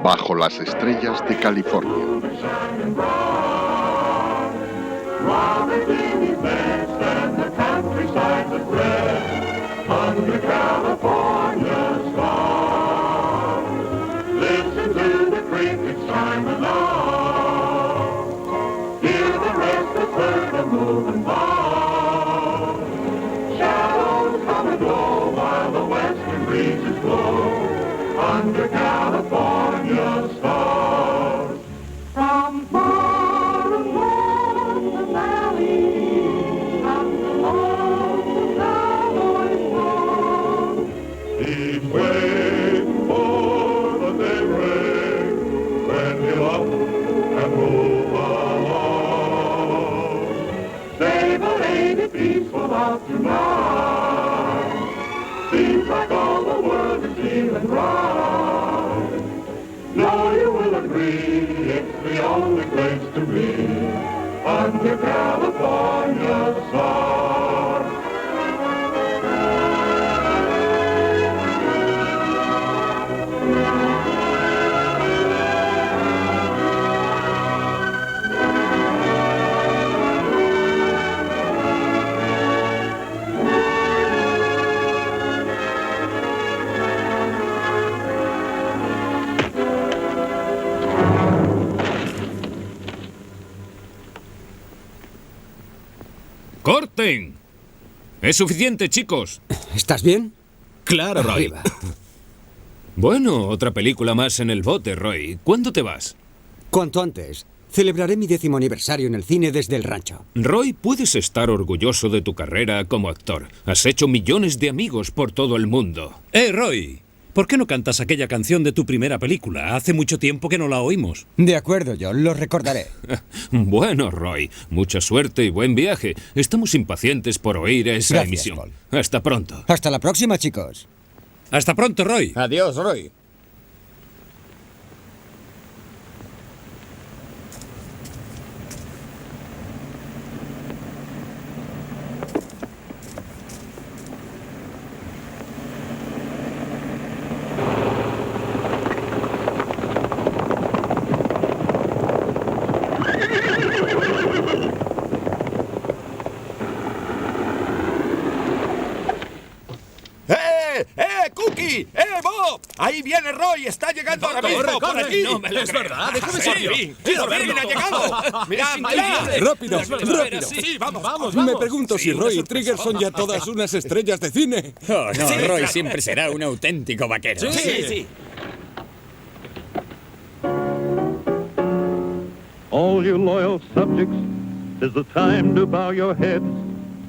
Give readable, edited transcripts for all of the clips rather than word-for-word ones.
Bajo las estrellas de California. Under California stars, from far across the valley, comes the lonesome cowboy song. He's waiting for the daybreak, when he'll up and move along. Save a lady peaceful out tonight. Seems like all the world is feeling right. Now you will agree, it's the only place to be, under California stars. ¡Corten! Es suficiente, chicos. ¿Estás bien? Claro, Roy. Arriba. Bueno, otra película más en el bote, Roy. ¿Cuándo te vas? Cuanto antes. Celebraré mi 10º aniversario en el cine desde el rancho. Roy, puedes estar orgulloso de tu carrera como actor. Has hecho millones de amigos por todo el mundo. Roy, ¿por qué no cantas aquella canción de tu primera película? Hace mucho tiempo que no la oímos. De acuerdo, John, lo recordaré. Bueno, Roy, mucha suerte y buen viaje. Estamos impacientes por oír esa Gracias, emisión. Paul. Hasta pronto. Hasta la próxima, chicos. Hasta pronto, Roy. Adiós, Roy. ¡Cookie! ¡Bob! ¡Ahí viene Roy! ¡Está llegando ahora mismo! ¡Por aquí! No me lo ¡Es creo. verdad! ¡Déjame Sí, salir! sí, ¡Quiero sí, verlo! ¡Ha sí. llegado! ¡Mirad, mirad! Rápido, rápido. Sí, vamos. Me pregunto si Roy y Trigger son ya todas unas estrellas de cine. Oh, no, Sí, Roy claro. siempre será un auténtico vaquero. Sí. All you loyal subjects, 'tis the time to bow your heads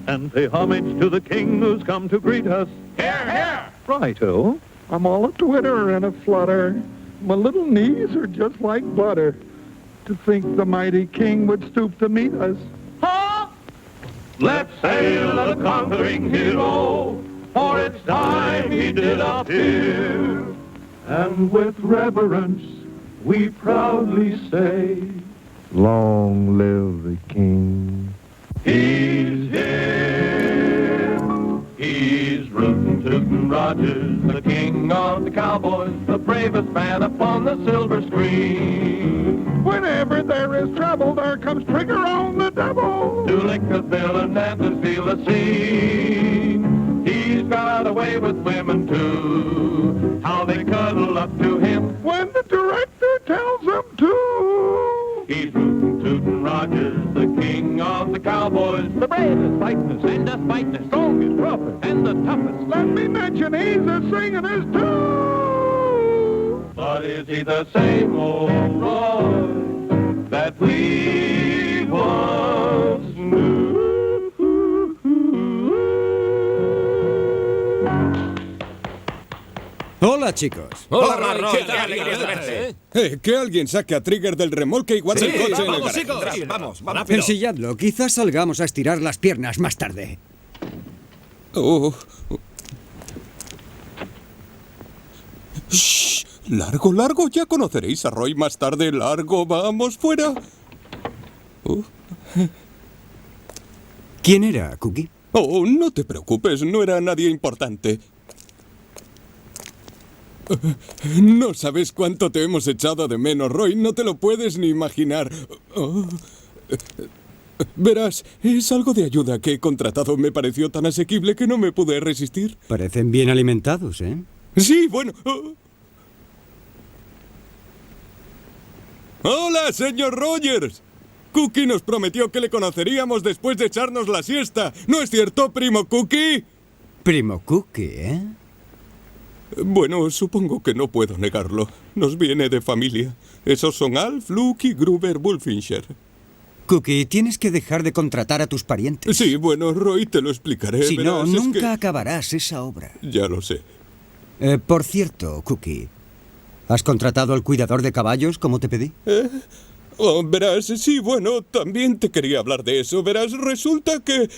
and pay homage to the king who's come to greet us. Here, here! Righto. I'm all a twitter and a flutter. My little knees are just like butter. To think the mighty king would stoop to meet us. Huh? Let's hail the conquering hero, for it's time he did appear. And with reverence, we proudly say, long live the king. He's here. He's rootin' tootin' Rogers, the king of the cowboys, the bravest man upon the silver screen. Whenever there is trouble, there comes Trigger on the double to lick the villain and to steal the scene. He's got a way with women too, how they cuddle up to him when the director tells them to. He's rootin' tootin' Rogers, the king of the cowboys, the bravest, fightin'est, and the fightin'est, strongest, roughest, and the toughest. Let me mention he's a singing too. But is he the same old Roy that we once knew? Hola, chicos. Hola, Hola, Roy. Roy, Qué qué alegría de alegría verte. Que alguien saque a Trigger del remolque y guarde el coche en el garaje. Vamos. Ensilladlo. Quizás salgamos a estirar las piernas más tarde. Oh. Shh, largo, largo. Ya conoceréis a Roy más tarde. Largo, vamos fuera. ¿Quién era, Cookie? Oh, no te preocupes, no era nadie importante. No sabes cuánto te hemos echado de menos, Roy. No te lo puedes ni imaginar. Oh. Verás, es algo de ayuda que he contratado. Me pareció tan asequible que no me pude resistir. Parecen bien alimentados, ¿eh? Sí, bueno. Hola, señor Rogers. Cookie nos prometió que le conoceríamos después de echarnos la siesta. ¿No es cierto, primo Cookie? Primo Cookie, ¿eh? Bueno, supongo que no puedo negarlo. Nos viene de familia. Esos son Alf, Luke y Gruber Bullfincher. Cookie, tienes que dejar de contratar a tus parientes. Sí, bueno, Roy, te lo explicaré. Si no, verás, nunca acabarás esa obra. Ya lo sé. Por cierto, Cookie, ¿has contratado al cuidador de caballos como te pedí? Oh, verás, sí, bueno, también te quería hablar de eso. Verás, resulta que...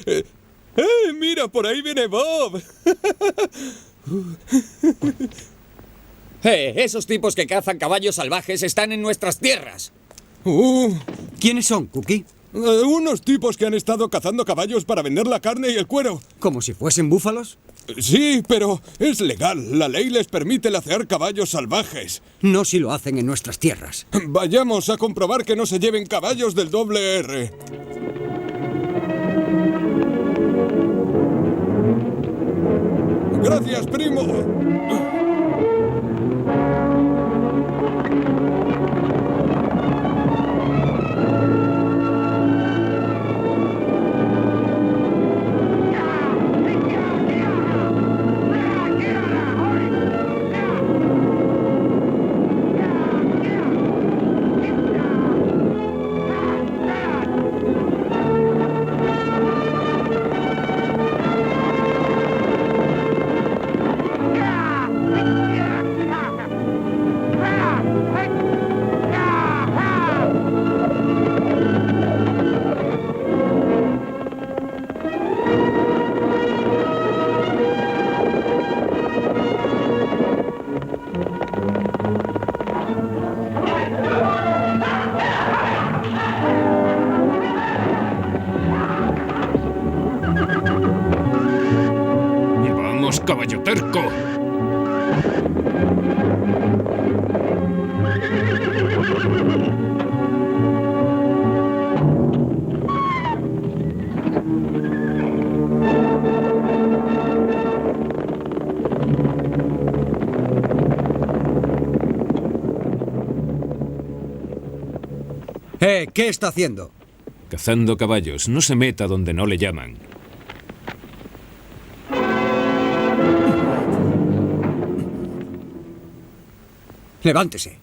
mira, por ahí viene Bob. Esos tipos que cazan caballos salvajes están en nuestras tierras. ¿Quiénes son, Cookie? Unos tipos que han estado cazando caballos para vender la carne y el cuero. ¿Como si fuesen búfalos? Sí, pero es legal. La ley les permite lacear caballos salvajes. No si lo hacen en nuestras tierras. Vayamos a comprobar que no se lleven caballos del doble R. Gracias, primo. ¡Vamos, caballo terco! ¿Qué está haciendo? Cazando caballos. No se meta donde no le llaman. Levántese.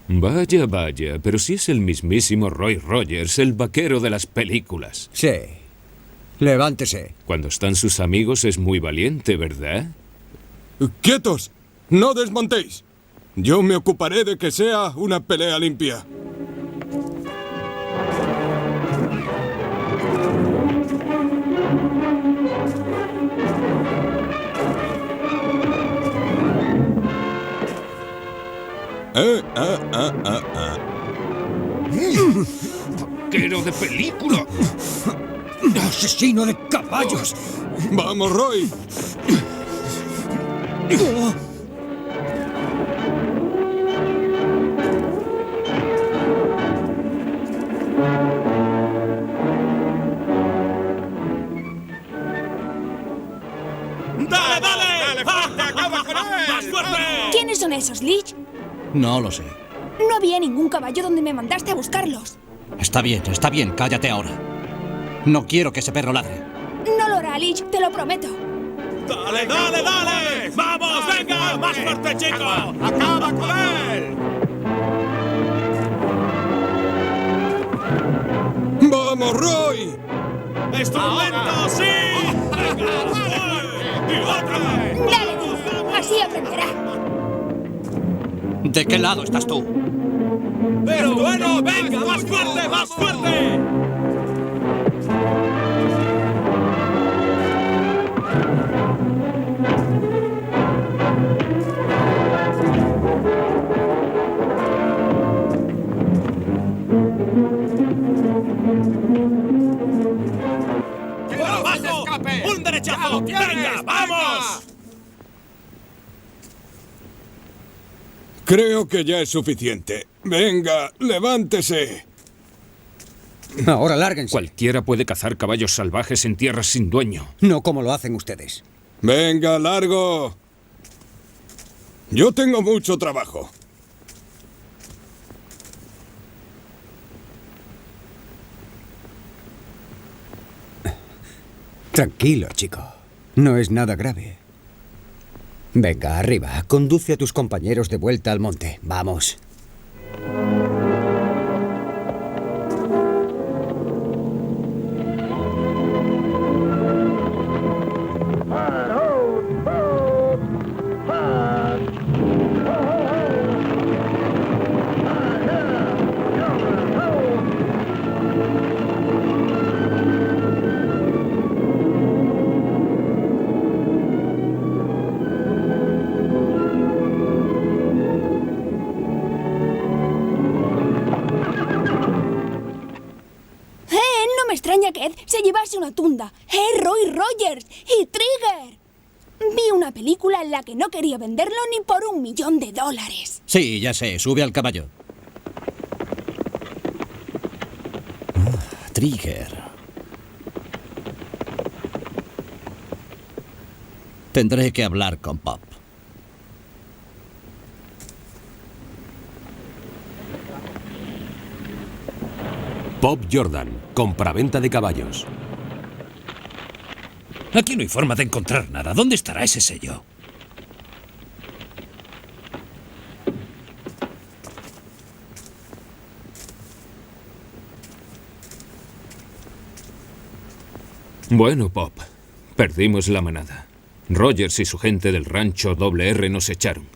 Vaya, vaya, pero si es el mismísimo Roy Rogers, el vaquero de las películas. Sí. Levántese. Cuando están sus amigos es muy valiente, ¿verdad? ¡Quietos! ¡No desmontéis! Yo me ocuparé de que sea una pelea limpia. ¡Vaquero de película! ¡Asesino de caballos! ¡Vamos, Roy! ¡Dale, dale! ¡Fuerte! ¡Acaba con él! ¡Más fuerte! ¿Quiénes son esos, Lich? No lo sé. No había ningún caballo donde me mandaste a buscarlos. Está bien, cállate ahora. No quiero que ese perro ladre. No lo hará, Lich, te lo prometo. ¡Dale, dale, dale! ¡Vamos, venga! ¡Más fuerte, chico! ¡Acaba con él! ¡Vamos, Roy! ¡Instrumento, sí! ¡Venga! ¡Y otra vez! Dale, Lich, así aprenderá. ¿De qué lado estás tú? ¡Pero bueno! ¡Venga! ¡Más fuerte, más fuerte! ¡Abajo! ¡Un derechazo! ¡Venga, vamos! Creo que ya es suficiente. Venga, levántese. Ahora lárguense. Cualquiera puede cazar caballos salvajes en tierras sin dueño. No como lo hacen ustedes. Venga, largo. Yo tengo mucho trabajo. Tranquilo, chico. No es nada grave. Venga, arriba. Conduce a tus compañeros de vuelta al monte. Vamos. No me extraña que Ed se llevase una tunda. Roy Rogers y Trigger. Vi una película en la que no quería venderlo ni por $1.000.000. Sí, ya sé. Sube al caballo. Trigger. Tendré que hablar con Pop. Pop Jordan, compraventa de caballos. Aquí no hay forma de encontrar nada. ¿Dónde estará ese sello? Bueno, Pop, perdimos la manada. Rogers y su gente del rancho R nos echaron.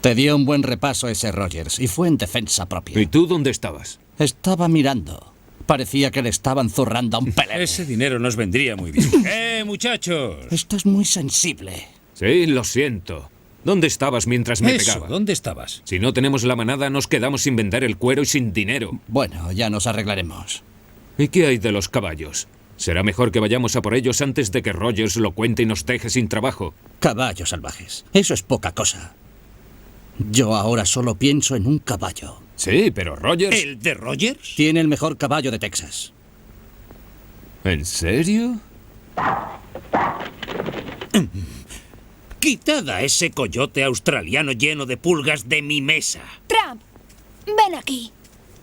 Te dio un buen repaso ese Rogers y fue en defensa propia. ¿Y tú dónde estabas? Estaba mirando. Parecía que le estaban zurrando a un pelele. Ese dinero nos vendría muy bien. Muchachos! Esto es muy sensible. Sí, lo siento. ¿Dónde estabas mientras me Eso, pegaba? ¿dónde estabas? Si no tenemos la manada, nos quedamos sin vender el cuero y sin dinero. Bueno, ya nos arreglaremos. ¿Y qué hay de los caballos? Será mejor que vayamos a por ellos antes de que Rogers lo cuente y nos deje sin trabajo. Caballos salvajes. Eso es poca cosa. Yo ahora solo pienso en un caballo. Sí, pero Rogers... ¿El de Rogers? Tiene el mejor caballo de Texas. ¿En serio? Quitad a ese coyote australiano lleno de pulgas de mi mesa. Trump, ven aquí.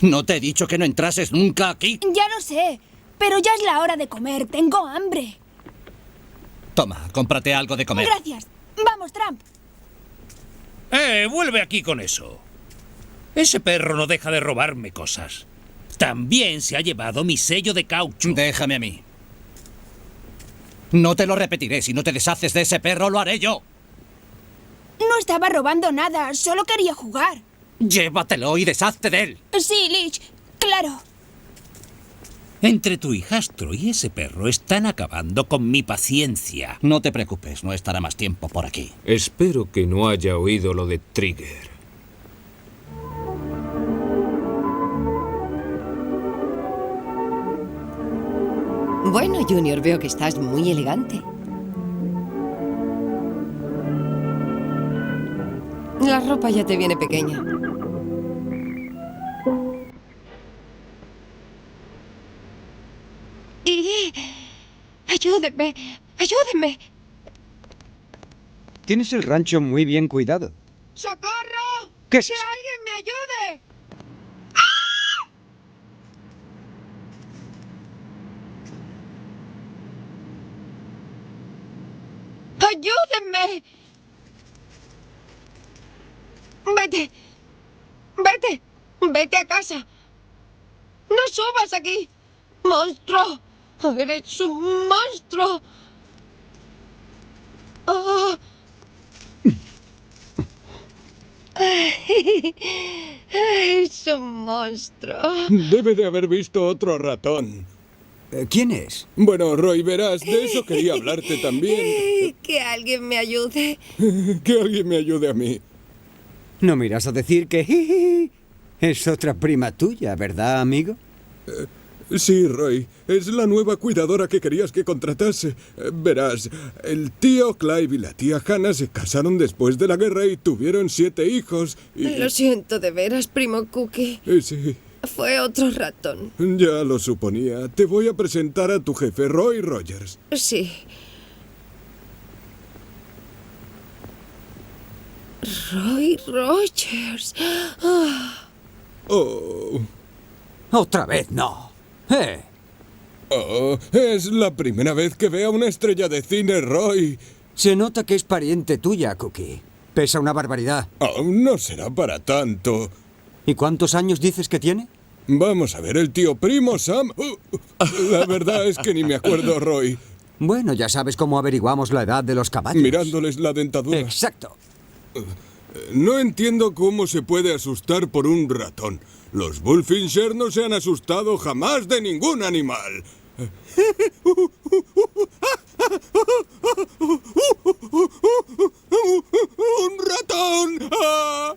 ¿No te he dicho que no entrases nunca aquí? Ya lo sé, pero ya es la hora de comer. Tengo hambre. Toma, cómprate algo de comer. Gracias. Vamos, Trump. Vuelve aquí con eso. Ese perro no deja de robarme cosas. También se ha llevado mi sello de caucho. Déjame a mí. No te lo repetiré. Si no te deshaces de ese perro, lo haré yo. No estaba robando nada, solo quería jugar. Llévatelo y deshazte de él. Sí, Leach, claro. Entre tu hijastro y ese perro están acabando con mi paciencia. No te preocupes, no estará más tiempo por aquí. Espero que no haya oído lo de Trigger. Bueno, Junior, veo que estás muy elegante. La ropa ya te viene pequeña. ¡Ayúdenme! ¡Ayúdenme! Tienes el rancho muy bien cuidado. ¡Socorro! ¿Qué es? ¡Que alguien me ayude! ¡Ayúdenme! ¡Vete! ¡Vete! ¡Vete a casa! ¡No subas aquí! ¡Monstruo! ¡Eres un monstruo! Oh. Es un monstruo. Debe de haber visto otro ratón. ¿Quién es? Bueno, Roy, verás, de eso quería hablarte también. Que alguien me ayude. Que alguien me ayude a mí. No miras a decir que es otra prima tuya, ¿verdad, amigo? Sí, Roy. Es la nueva cuidadora que querías que contratase. Verás, el tío Clive y la tía Hannah se casaron después de la guerra y tuvieron 7 hijos. Lo siento de veras, primo Cookie. Sí. Fue otro ratón. Ya lo suponía. Te voy a presentar a tu jefe, Roy Rogers. Sí. Roy Rogers. Oh. Otra vez no. Oh, es la primera vez que veo a una estrella de cine, Roy. Se nota que es pariente tuya, Cookie. Pesa una barbaridad. Oh, no será para tanto. ¿Y cuántos años dices que tiene? Vamos a ver, el tío primo Sam. La verdad es que ni me acuerdo, Roy. Bueno, ya sabes cómo averiguamos la edad de los caballos. Mirándoles la dentadura. Exacto. No entiendo cómo se puede asustar por un ratón. Los Bullfinchers no se han asustado jamás de ningún animal. ¡Un ratón! ¡Ah!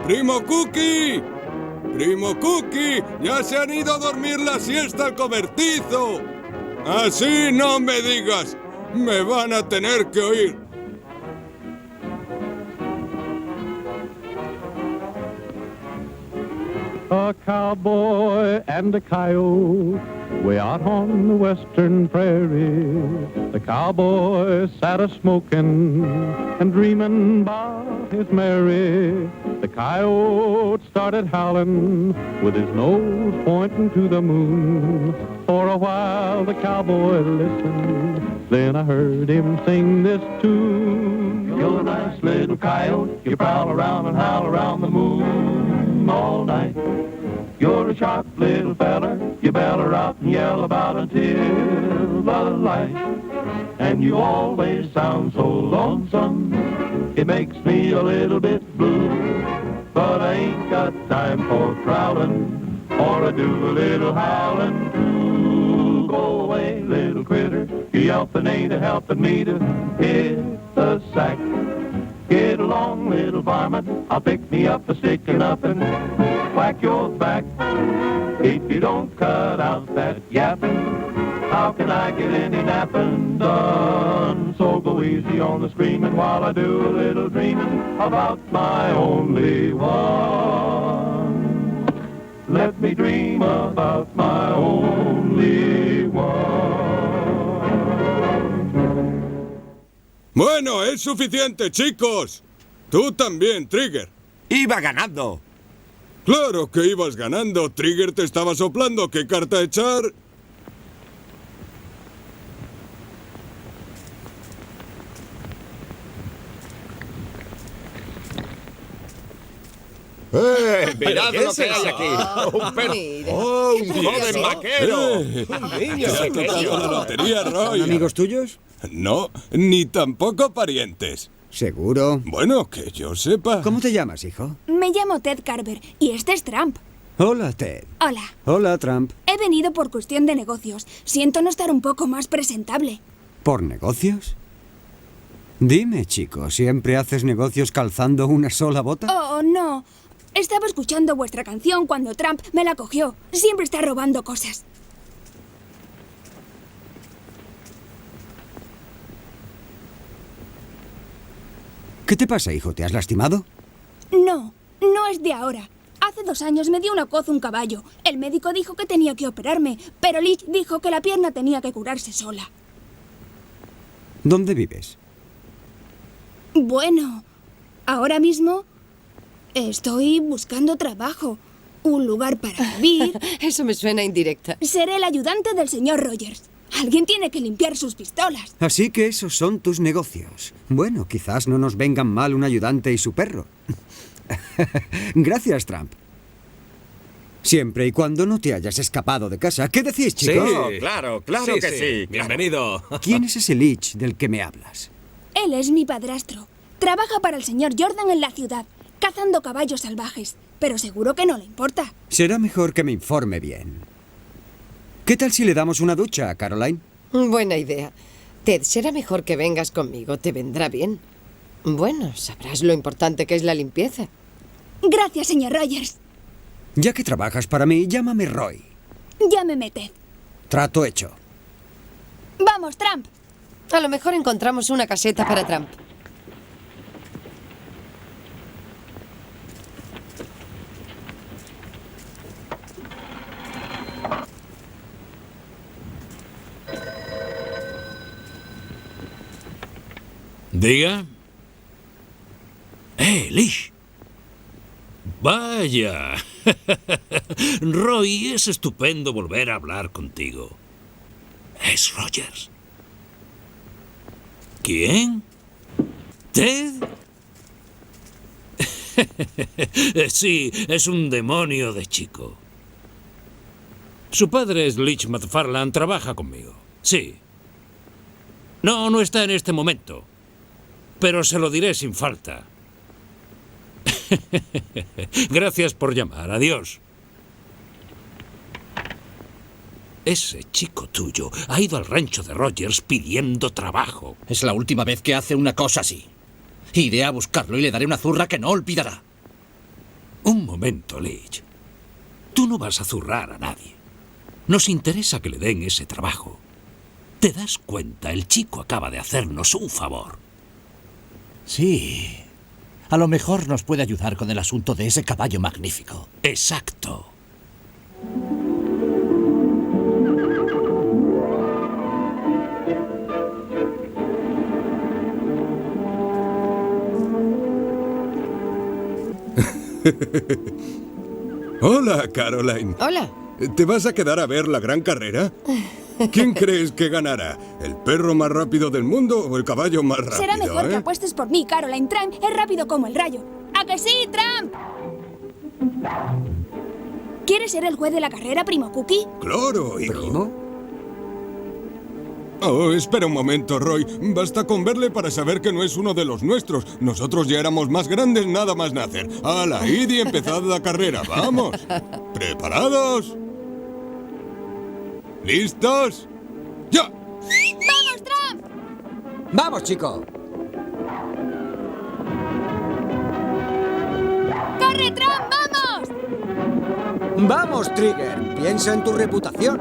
¡Primo Cookie! ¡Primo Cookie! ¡Ya se han ido a dormir la siesta al cobertizo! ¡Así no me digas! ¡Me van a tener que oír! A cowboy and a coyote way out on the western prairie. The cowboy sat a-smoking and dreaming about his Mary. The coyote started howling with his nose pointing to the moon. For a while the cowboy listened, then I heard him sing this tune. You're a nice little coyote, you prowl around and howl around the moon all night. You're a sharp little feller, you beller out and yell about until the light. And you always sound so lonesome, it makes me a little bit blue. But I ain't got time for prowling, or I do a little howling too. Go away, little critter, you yelping ain't a helping me to hit the sack. Get along, little varmint, I'll pick me up a stick and up and whack your back. If you don't cut out that yapping, how can I get any napping done? So go easy on the screaming while I do a little dreaming about my only one. Let me dream about my only one. Bueno, es suficiente, chicos. Tú también, Trigger. Iba ganando. Claro que ibas ganando. Trigger te estaba soplando. ¿Qué carta echar? ¡Mirad lo que hay aquí! ¡Un perro! ¡Oh, un joven vaquero! ¡Un niño ¿Te has tocado la lotería, Roy? ¿Son amigos tuyos? No, ni tampoco parientes. ¿Seguro? Bueno, que yo sepa. ¿Cómo te llamas, hijo? Me llamo Ted Carver y este es Trump. Hola, Ted. Hola. Hola, Trump. He venido por cuestión de negocios. Siento no estar un poco más presentable. ¿Por negocios? Dime, chico, ¿siempre haces negocios calzando una sola bota? Oh, no. Estaba escuchando vuestra canción cuando Trump me la cogió. Siempre está robando cosas. ¿Qué te pasa, hijo? ¿Te has lastimado? No, no es de ahora. Hace 2 años me dio una coz un caballo. El médico dijo que tenía que operarme, pero Lich dijo que la pierna tenía que curarse sola. ¿Dónde vives? Bueno, ahora mismo estoy buscando trabajo, un lugar para vivir. Eso me suena indirecta. Seré el ayudante del señor Rogers. Alguien tiene que limpiar sus pistolas. Así que esos son tus negocios. Bueno, quizás no nos vengan mal un ayudante y su perro. Gracias, Trump. Siempre y cuando no te hayas escapado de casa. ¿Qué decís, chicos? Sí, claro que sí. Bienvenido. ¿Quién es ese Lich del que me hablas? Él es mi padrastro. Trabaja para el señor Jordan en la ciudad, cazando caballos salvajes. pero seguro que no le importa. Será mejor que me informe bien. ¿Qué tal si le damos una ducha a Caroline? Buena idea. Ted, será mejor que vengas conmigo. Te vendrá bien. Bueno, sabrás lo importante que es la limpieza. Gracias, señor Rogers. Ya que trabajas para mí, llámame Roy. Llámeme Ted. Trato hecho. Vamos, Trump. A lo mejor encontramos una caseta para Trump. Diga. Lish. Vaya. Roy, es estupendo volver a hablar contigo. Es Rogers. ¿Quién? ¿Ted? Sí, es un demonio de chico. Su padre es Leach McFarland, trabaja conmigo. Sí. No está en este momento. Pero se lo diré sin falta. Gracias por llamar. Adiós. Ese chico tuyo ha ido al rancho de Rogers pidiendo trabajo. Es la última vez que hace una cosa así. Iré a buscarlo y le daré una zurra que no olvidará. Un momento, Leach. Tú no vas a zurrar a nadie. Nos interesa que le den ese trabajo. ¿Te das cuenta? El chico acaba de hacernos un favor. Sí. A lo mejor nos puede ayudar con el asunto de ese caballo magnífico. Exacto. Hola, Caroline. Hola. ¿Te vas a quedar a ver la gran carrera? ¿Quién crees que ganará? ¿El perro más rápido del mundo o el caballo más rápido? Será mejor que apuestes por mí, Caroline. Trump es rápido como el rayo. ¿A que sí, Trump? ¿Quieres ser el juez de la carrera, primo Cookie? Claro, hijo. ¿Primo? Oh, espera un momento, Roy. Basta con verle para saber que no es uno de los nuestros. Nosotros ya éramos más grandes nada más nacer. ¡Hala, id y empezad la carrera! ¡Vamos! ¿Preparados? ¿Listos? ¡Ya! ¡Vamos, Trump! ¡Vamos, chico! ¡Corre, Trump! ¡Vamos! ¡Vamos, Trigger! Piensa en tu reputación.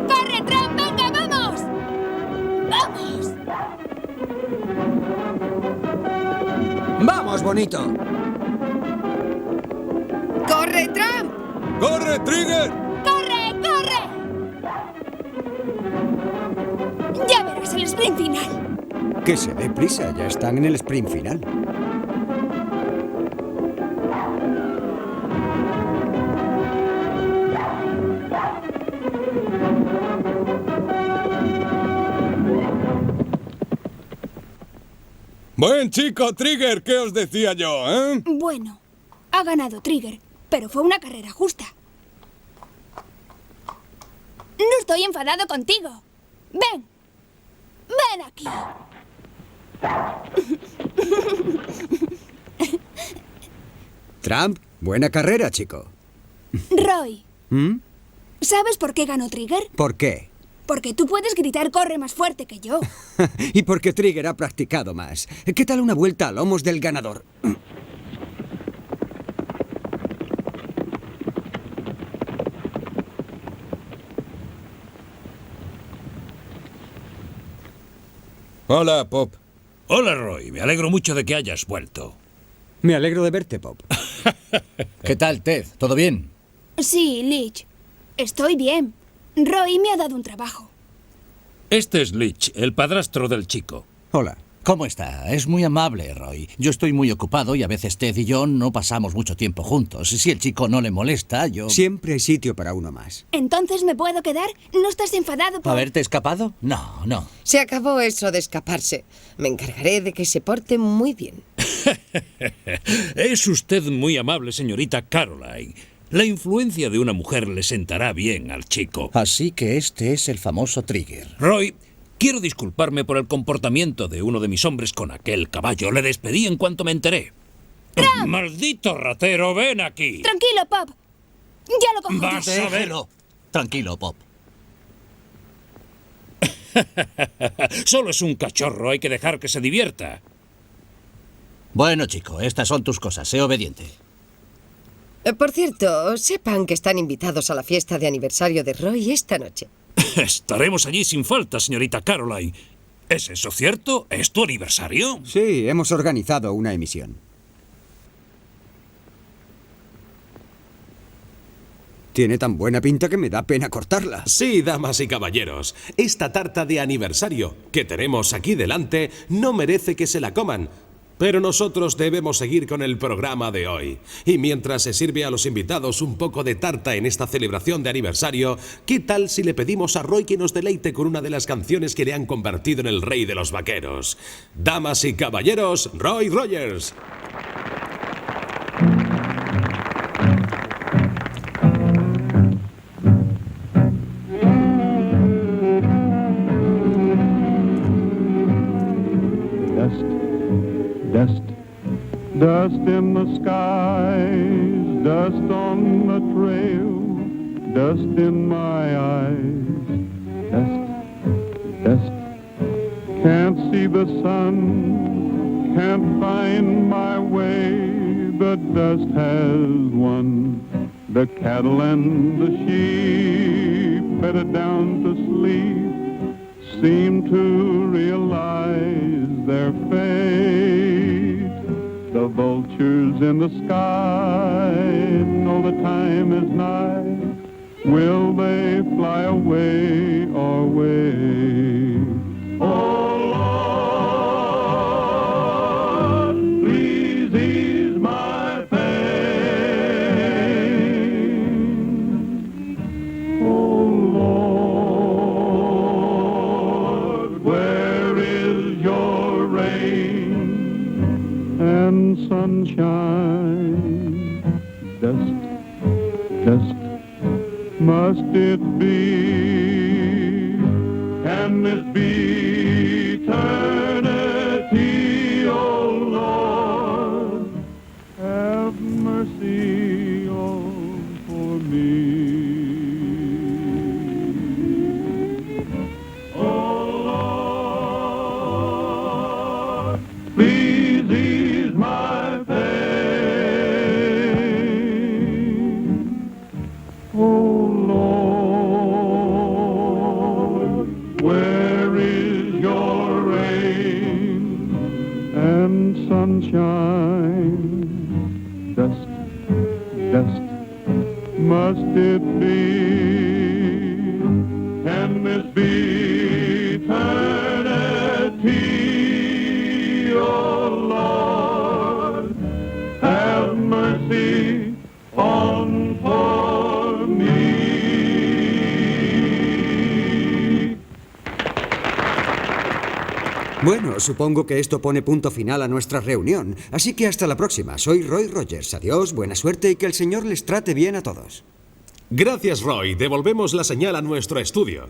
¡Corre, Trump! ¡Venga, vamos! ¡Vamos! ¡Vamos, bonito! ¡Corre, Trump! ¡Corre, Trigger! ¡Corre, corre! Ya verás el sprint final. Que se dé prisa, ya están en el sprint final. Buen chico, Trigger, ¿qué os decía yo, Bueno, ha ganado Trigger, pero fue una carrera justa. No estoy enfadado contigo. Ven. Ven aquí. Trump, buena carrera, chico. Roy, ¿Mm? ¿sabes por qué ganó Trigger? ¿Por qué? Porque tú puedes gritar corre más fuerte que yo. Y porque Trigger ha practicado más. ¿Qué tal una vuelta a lomos del ganador? Hola, Pop. Hola, Roy. Me alegro mucho de que hayas vuelto. Me alegro de verte, Pop. ¿Qué tal, Ted? ¿Todo bien? Sí, Leach. Estoy bien. Roy me ha dado un trabajo. Este es Leach, el padrastro del chico. Hola. ¿Cómo está? Es muy amable, Roy. Yo estoy muy ocupado y a veces Ted y yo no pasamos mucho tiempo juntos. Si el chico no le molesta, yo... Siempre hay sitio para uno más. ¿Entonces me puedo quedar? ¿No estás enfadado por...? ¿Haberte escapado? No. Se acabó eso de escaparse. Me encargaré de que se porte muy bien. Es usted muy amable, señorita Caroline. La influencia de una mujer le sentará bien al chico. Así que este es el famoso Trigger. Roy, quiero disculparme por el comportamiento de uno de mis hombres con aquel caballo. Le despedí en cuanto me enteré. ¡Maldito ratero, ven aquí! Tranquilo, Pop. Ya lo cojo. Vas a ver. Déjelo. Tranquilo, Pop. Solo es un cachorro, hay que dejar que se divierta. Bueno, chico, estas son tus cosas. Sé obediente. Por cierto, sepan que están invitados a la fiesta de aniversario de Roy esta noche. Estaremos allí sin falta, señorita Caroline. ¿Es eso cierto? ¿Es tu aniversario? Sí, hemos organizado una emisión. Tiene tan buena pinta que me da pena cortarla. Sí, damas y caballeros, esta tarta de aniversario que tenemos aquí delante no merece que se la coman. Pero nosotros debemos seguir con el programa de hoy. Y mientras se sirve a los invitados un poco de tarta en esta celebración de aniversario, ¿qué tal si le pedimos a Roy que nos deleite con una de las canciones que le han convertido en el rey de los vaqueros? Damas y caballeros, Roy Rogers. Dust in the skies, dust on the trail, dust in my eyes, dust. Can't see the sun, can't find my way, the dust has won. The cattle and the sheep, bedded down to sleep, seem to realize their fate. The vultures in the sky know the time is nigh. Will they fly away or wait? Oh Lord, please ease my pain. Oh Lord, where is your rain and sunshine? Dust, dust, must it be? Can this be eternity? Oh Lord, have mercy on for me. Oh Lord, please ease my pain. Oh Lord, where is your rain and sunshine? Dust, dust, must it be? Can this be eternity? Oh Lord, have mercy on for me. Bueno, supongo que esto pone punto final a nuestra reunión. Así que hasta la próxima. Soy Roy Rogers. Adiós, buena suerte y que el Señor les trate bien a todos. Gracias, Roy. Devolvemos la señal a nuestro estudio.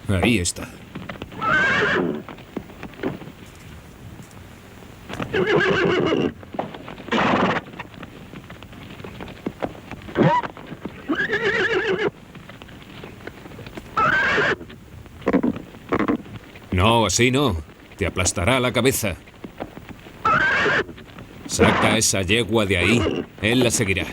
Ahí está. No, así no. Te aplastará la cabeza. Saca esa yegua de ahí. Él la seguirá.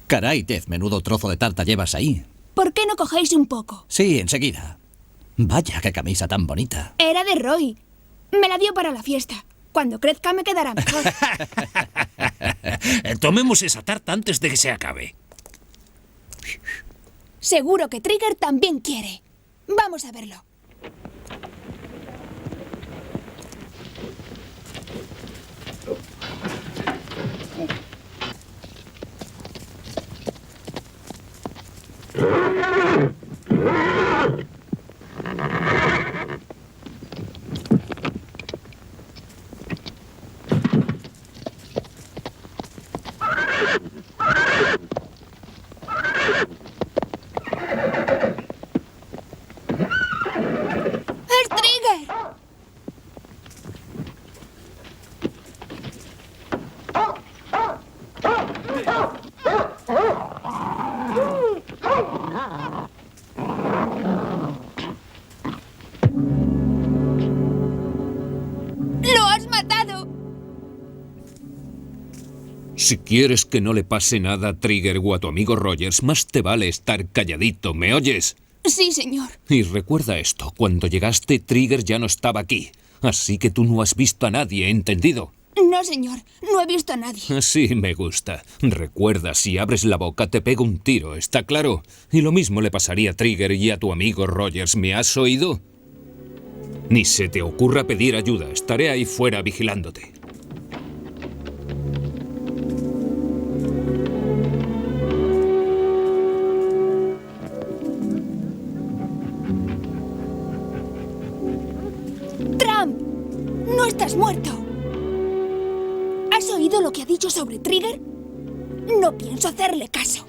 Caray, Ted, menudo trozo de tarta llevas ahí. ¿Por qué no cogéis un poco? Sí, enseguida. Vaya, qué camisa tan bonita. Era de Roy. Me la dio para la fiesta. Cuando crezca me quedará mejor. Tomemos esa tarta antes de que se acabe. Seguro que Trigger también quiere. Vamos a verlo. Si quieres que no le pase nada a Trigger o a tu amigo Rogers, más te vale estar calladito, ¿me oyes? Sí, señor. Y recuerda esto, cuando llegaste, Trigger ya no estaba aquí. Así que tú no has visto a nadie, ¿entendido? No, señor. No he visto a nadie. Así me gusta. Recuerda, si abres la boca te pego un tiro, ¿está claro? Y lo mismo le pasaría a Trigger y a tu amigo Rogers, ¿me has oído? Ni se te ocurra pedir ayuda. Estaré ahí fuera vigilándote. ¡Trump! ¡No estás muerto! ¿Has oído lo que ha dicho sobre Trigger? No pienso hacerle caso.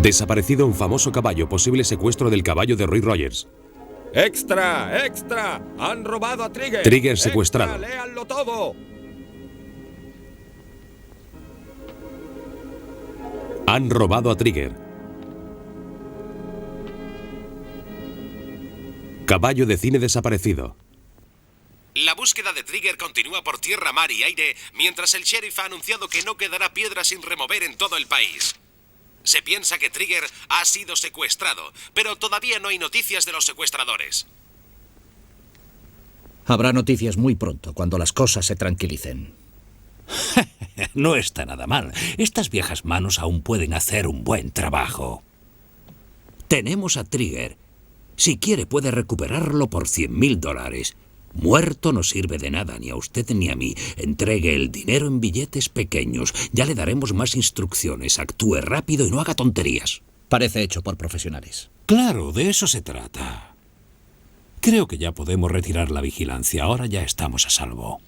Desaparecido un famoso caballo, posible secuestro del caballo de Roy Rogers. ¡Extra! ¡Extra! ¡Han robado a Trigger! Trigger secuestrado. ¡Extra! ¡Léanlo todo! Han robado a Trigger. Caballo de cine desaparecido. La búsqueda de Trigger continúa por tierra, mar y aire, mientras el sheriff ha anunciado que no quedará piedra sin remover en todo el país. Se piensa que Trigger ha sido secuestrado, pero todavía no hay noticias de los secuestradores. Habrá noticias muy pronto, cuando las cosas se tranquilicen. No está nada mal. Estas viejas manos aún pueden hacer un buen trabajo. Tenemos a Trigger. Si quiere, puede recuperarlo por $100,000. Muerto no sirve de nada, ni a usted ni a mí. Entregue el dinero en billetes pequeños. Ya le daremos más instrucciones. Actúe rápido y no haga tonterías. Parece hecho por profesionales. Claro, de eso se trata. Creo que ya podemos retirar la vigilancia. Ahora ya estamos a salvo.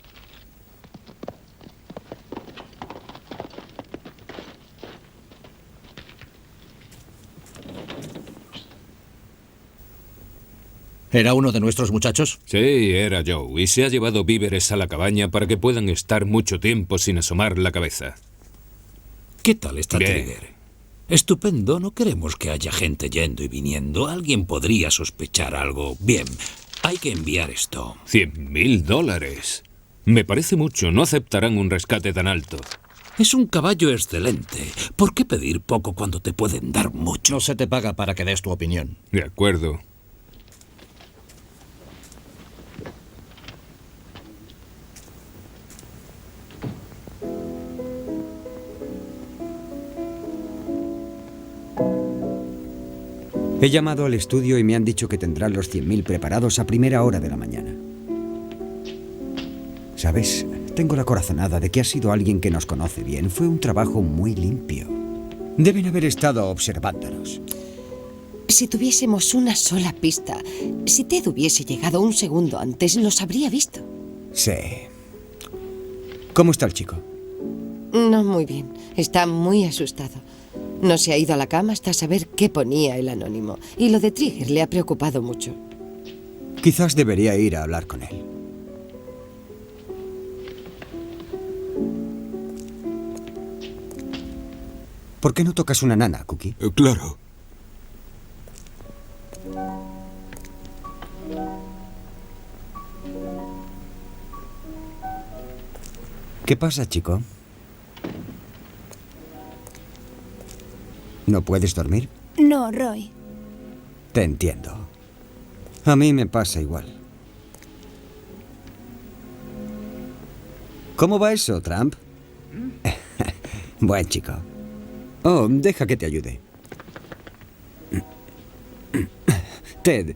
¿Era uno de nuestros muchachos? Sí, era Joe, y se ha llevado víveres a la cabaña para que puedan estar mucho tiempo sin asomar la cabeza. ¿Qué tal está Bien. Trigger? Estupendo, no queremos que haya gente yendo y viniendo. Alguien podría sospechar algo. Bien, hay que enviar esto. $100,000. Me parece mucho, no aceptarán un rescate tan alto. Es un caballo excelente. ¿Por qué pedir poco cuando te pueden dar mucho? No se te paga para que des tu opinión. De acuerdo. He llamado al estudio y me han dicho que tendrán los 100.000 preparados a primera hora de la mañana. ¿Sabes? Tengo la corazonada de que ha sido alguien que nos conoce bien. Fue un trabajo muy limpio. Deben haber estado observándonos. Si tuviésemos una sola pista, si Ted hubiese llegado un segundo antes, los habría visto. Sí. ¿Cómo está el chico? No muy bien. Está muy asustado. No se ha ido a la cama hasta saber qué ponía el anónimo. Y lo de Trigger le ha preocupado mucho. Quizás debería ir a hablar con él. ¿Por qué no tocas una nana, Cookie? Claro. ¿Qué pasa, chico? ¿No puedes dormir? No, Roy. Te entiendo. A mí me pasa igual. ¿Cómo va eso, Trump? Buen chico. Oh, deja que te ayude. Ted,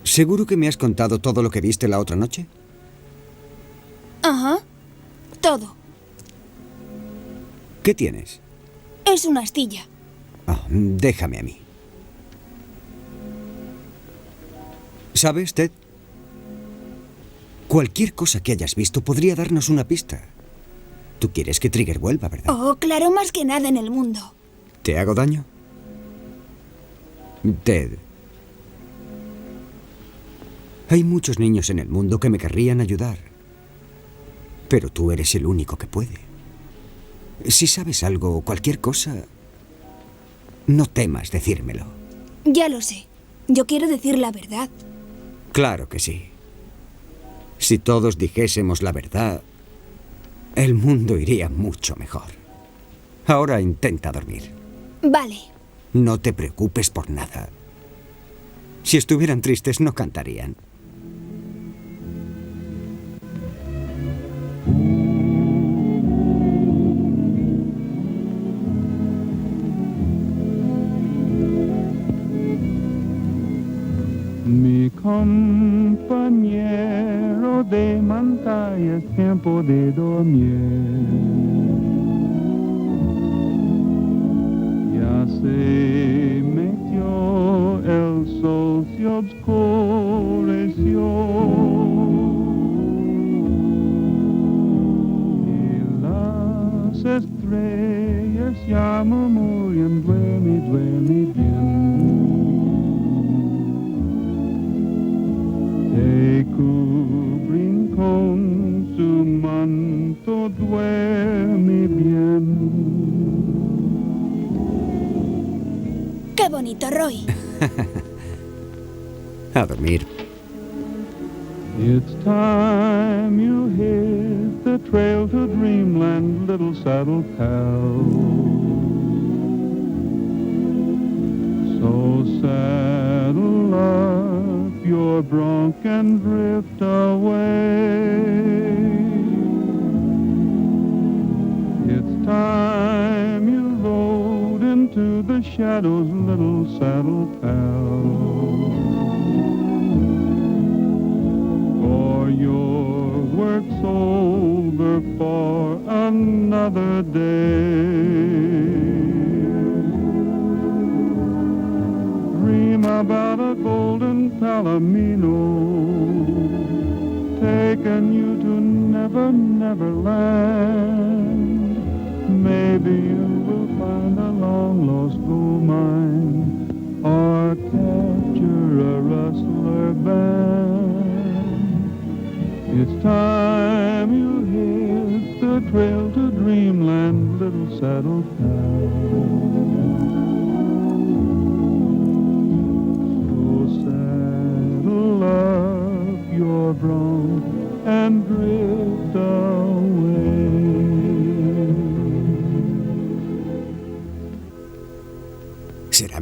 ¿seguro que me has contado todo lo que viste la otra noche? Ajá. Todo. ¿Qué tienes? Es una astilla. Oh, déjame a mí. ¿Sabes, Ted? Cualquier cosa que hayas visto podría darnos una pista. Tú quieres que Trigger vuelva, ¿verdad? Oh, claro, más que nada en el mundo. ¿Te hago daño? Ted. Hay muchos niños en el mundo que me querrían ayudar. Pero tú eres el único que puede. Si sabes algo o cualquier cosa, no temas decírmelo. Ya lo sé. Yo quiero decir la verdad. Claro que sí. Si todos dijésemos la verdad, el mundo iría mucho mejor. Ahora intenta dormir. Vale. No te preocupes por nada. Si estuvieran tristes, no cantarían. Mi compañero de manta, es tiempo de dormir. Ya se metió el sol, se oscureció. Y las estrellas ya murmuran, duerme, duerme bien. Te cubren con su manto, duerme bien. ¡Qué bonito, Roy! A dormir. It's time you hit the trail to dreamland, little saddle pal. So saddle up your bronc and drift away. It's time you rode into the shadows, little saddle pal. For your work's over for another day. Dream about a golden palomino, taking you to Never, Never Land. Maybe you will find a long-lost gold mine, or capture a rustler band. It's time you hit the trail to dreamland, little saddle pal. Love your bronc and drift away.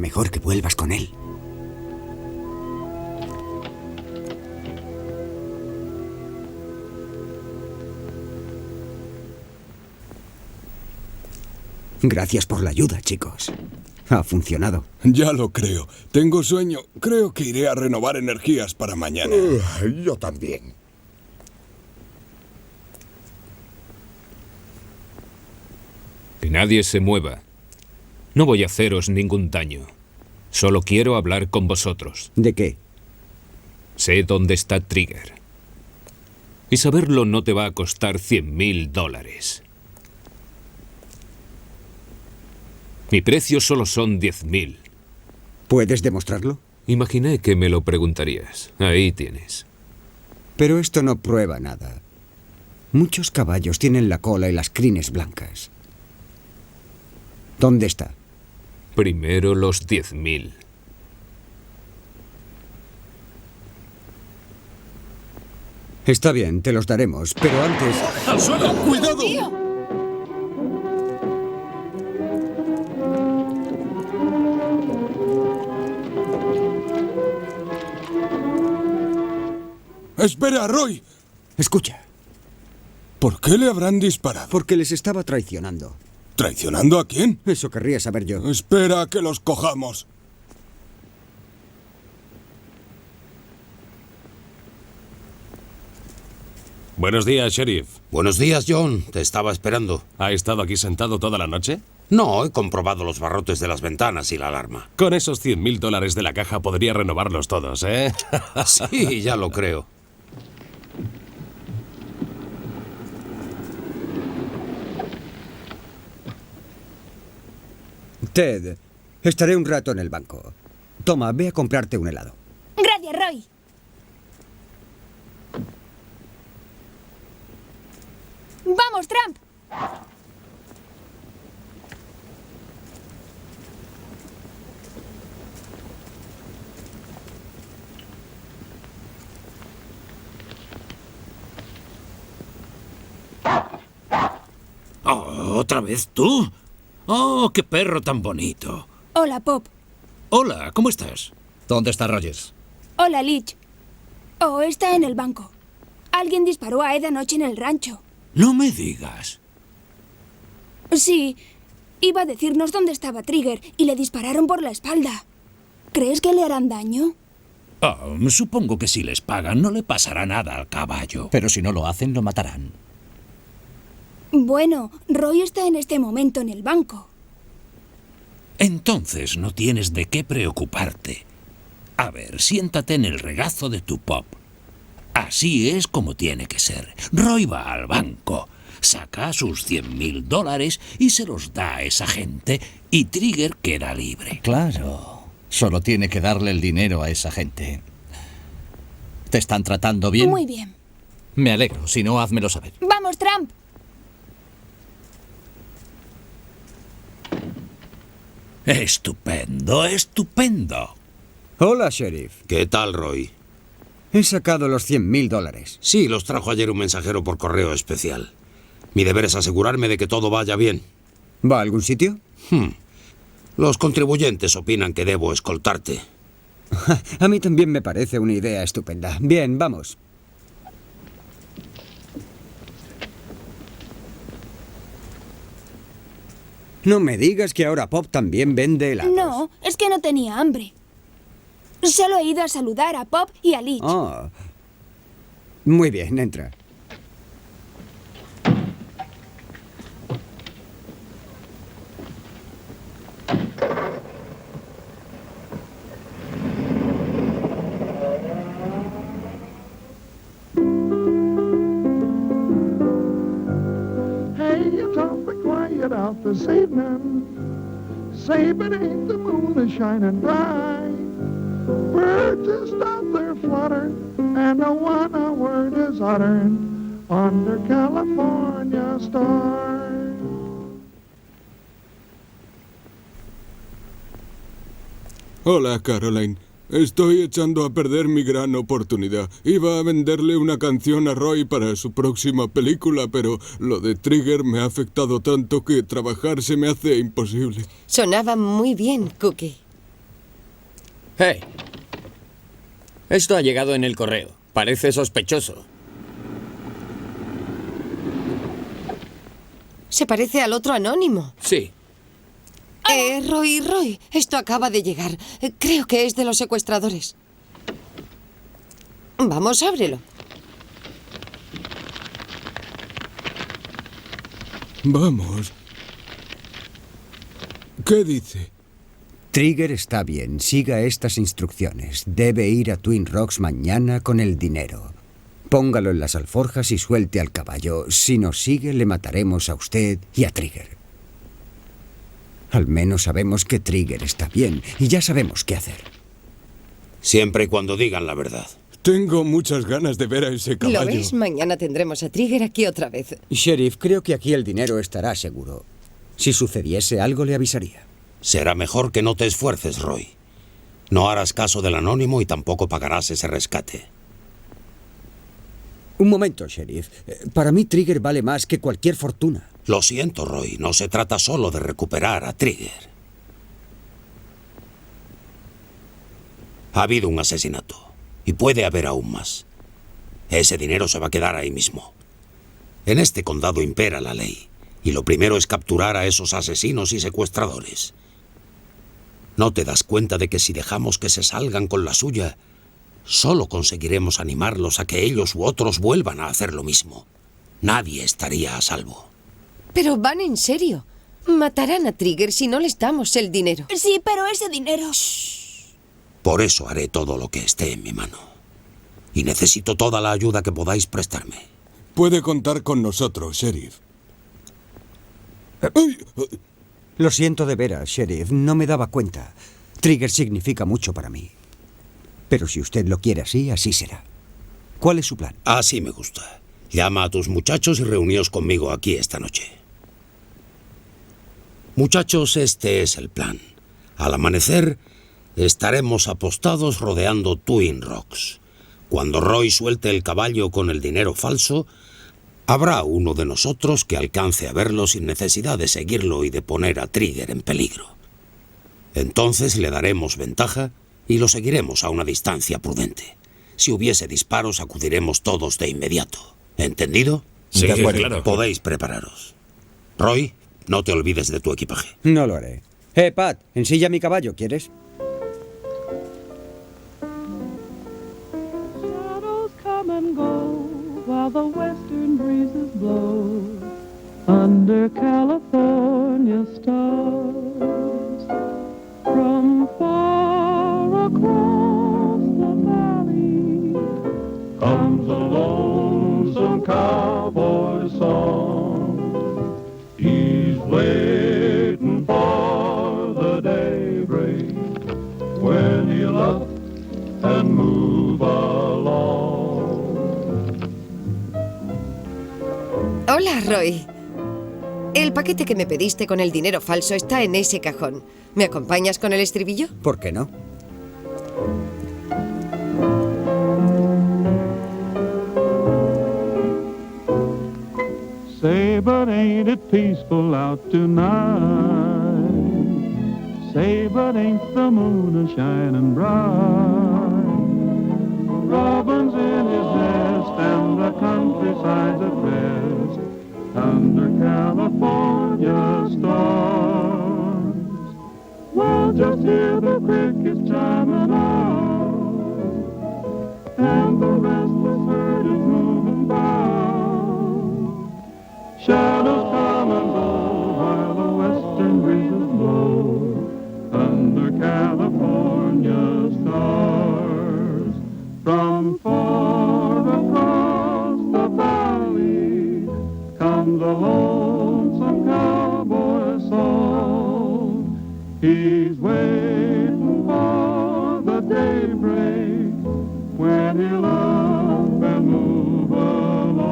mejor que vuelvas con él. Gracias por la ayuda, chicos. Ha funcionado. Ya lo creo. Tengo sueño. Creo que iré a renovar energías para mañana. Yo también. Que nadie se mueva. No voy a haceros ningún daño. Solo quiero hablar con vosotros. ¿De qué? Sé dónde está Trigger. Y saberlo no te va a costar $100.000. Mi precio solo son 10.000. ¿Puedes demostrarlo? Imaginé que me lo preguntarías. Ahí tienes. Pero esto no prueba nada. Muchos caballos tienen la cola y las crines blancas. ¿Dónde está? Primero los 10.000. Está bien, te los daremos, pero antes... ¡Al suelo! ¡Cuidado! ¡Tío! ¡Espera, Roy! Escucha, ¿Por qué le habrán disparado? porque les estaba traicionando. ¿Traicionando a quién? Eso querría saber yo. Espera a que los cojamos. Buenos días, sheriff. Buenos días, John. Te estaba esperando. ¿Ha estado aquí sentado toda la noche? No, he comprobado los barrotes de las ventanas y la alarma. Con esos $100.000 de la caja podría renovarlos todos, ¿eh? Sí, ya lo creo. Ted, estaré un rato en el banco. Toma, ve a comprarte un helado. Gracias, Roy. ¡Vamos, Trump! Oh, ¿otra vez tú? Oh, qué perro tan bonito. Hola, Pop. Hola, ¿cómo estás? ¿Dónde está Rogers? Hola, Lich. Oh, está en el banco. Alguien disparó a Ed anoche en el rancho. No me digas. Sí, iba a decirnos dónde estaba Trigger y le dispararon por la espalda. ¿Crees que le harán daño? Oh, supongo que si les pagan no le pasará nada al caballo. Pero si no lo hacen, lo matarán. Bueno, Roy está en este momento en el banco. Entonces no tienes de qué preocuparte. A ver, siéntate en el regazo de tu Pop. Así es como tiene que ser. Roy va al banco, saca sus $100.000 y se los da a esa gente y Trigger queda libre. Claro. Solo tiene que darle el dinero a esa gente. ¿Te están tratando bien? Muy bien. Me alegro. Si no, házmelo saber. ¡Vamos, Trump! Estupendo, estupendo. Hola, sheriff. ¿Qué tal, Roy? He sacado los $100.000. Sí, los trajo ayer un mensajero por correo especial. Mi deber es asegurarme de que todo vaya bien. ¿Va a algún sitio? Los contribuyentes opinan que debo escoltarte. A mí también me parece una idea estupenda. Bien, vamos. No me digas que ahora Pop también vende helados. No, es que no tenía hambre. Solo he ido a saludar a Pop y a Lich. Ah. Muy bien, entra. Hey, it's awfully quiet out this evening. Say, but ain't the moon is shining bright? Birds just out there fluttering, and no one a word is uttering under California stars. Hola, Caroline. Estoy echando a perder mi gran oportunidad. Iba a venderle una canción a Roy para su próxima película, pero lo de Trigger me ha afectado tanto que trabajar se me hace imposible. Sonaba muy bien, Cookie. ¡Hey! Esto ha llegado en el correo. Parece sospechoso. Se parece al otro anónimo. Sí. Roy, esto acaba de llegar. Creo que es de los secuestradores. Vamos, ábrelo. Vamos. ¿Qué dice? Trigger está bien. Siga estas instrucciones. Debe ir a Twin Rocks mañana con el dinero. Póngalo en las alforjas y suelte al caballo. Si nos sigue, le mataremos a usted y a Trigger. Al menos sabemos que Trigger está bien y ya sabemos qué hacer. Siempre y cuando digan la verdad. Tengo muchas ganas de ver a ese caballo. ¿Lo ves? Mañana tendremos a Trigger aquí otra vez. Sheriff, creo que aquí el dinero estará seguro. Si sucediese algo, le avisaría. Será mejor que no te esfuerces, Roy. No harás caso del anónimo y tampoco pagarás ese rescate. Un momento, Sheriff. Para mí Trigger vale más que cualquier fortuna. Lo siento, Roy. No se trata solo de recuperar a Trigger. Ha habido un asesinato. Y puede haber aún más. Ese dinero se va a quedar ahí mismo. En este condado impera la ley. Y lo primero es capturar a esos asesinos y secuestradores. ¿No te das cuenta de que si dejamos que se salgan con la suya, solo conseguiremos animarlos a que ellos u otros vuelvan a hacer lo mismo? Nadie estaría a salvo. Pero van en serio. Matarán a Trigger si no les damos el dinero. Sí, pero ese dinero... Por eso haré todo lo que esté en mi mano. Y necesito toda la ayuda que podáis prestarme. Puede contar con nosotros, Sheriff. Lo siento de veras, Sheriff. No me daba cuenta. Trigger significa mucho para mí. Pero si usted lo quiere así, así será. ¿Cuál es su plan? Así me gusta. Llama a tus muchachos y reuníos conmigo aquí esta noche. Muchachos, este es el plan. Al amanecer, estaremos apostados rodeando Twin Rocks. Cuando Roy suelte el caballo con el dinero falso, habrá uno de nosotros que alcance a verlo sin necesidad de seguirlo y de poner a Trigger en peligro. Entonces le daremos ventaja y lo seguiremos a una distancia prudente. Si hubiese disparos, acudiremos todos de inmediato. ¿Entendido? Sí, claro. Podéis prepararos. Roy, no te olvides de tu equipaje. No lo haré. Pat, ensilla mi caballo, ¿quieres? While the western breezes blow under California stars, from far across the valley comes a lonesome cowboy song. He's waiting for the daybreak when he'll up and move along. Hola, Roy. El paquete que me pediste con el dinero falso está en ese cajón. ¿Me acompañas con el estribillo? ¿Por qué no? Say, but ain't it peaceful out tonight? Say, but ain't the moon a-shining bright? Robin's in his nest and the countryside's at rest under California stars. Well, just hear the crickets chiming out, and the restless herd is moving by. Shadows come and go while the western breezes blow under California stars. From far across the valley comes a lonesome cowboy song. He's waiting for the daybreak when he'll up and move along.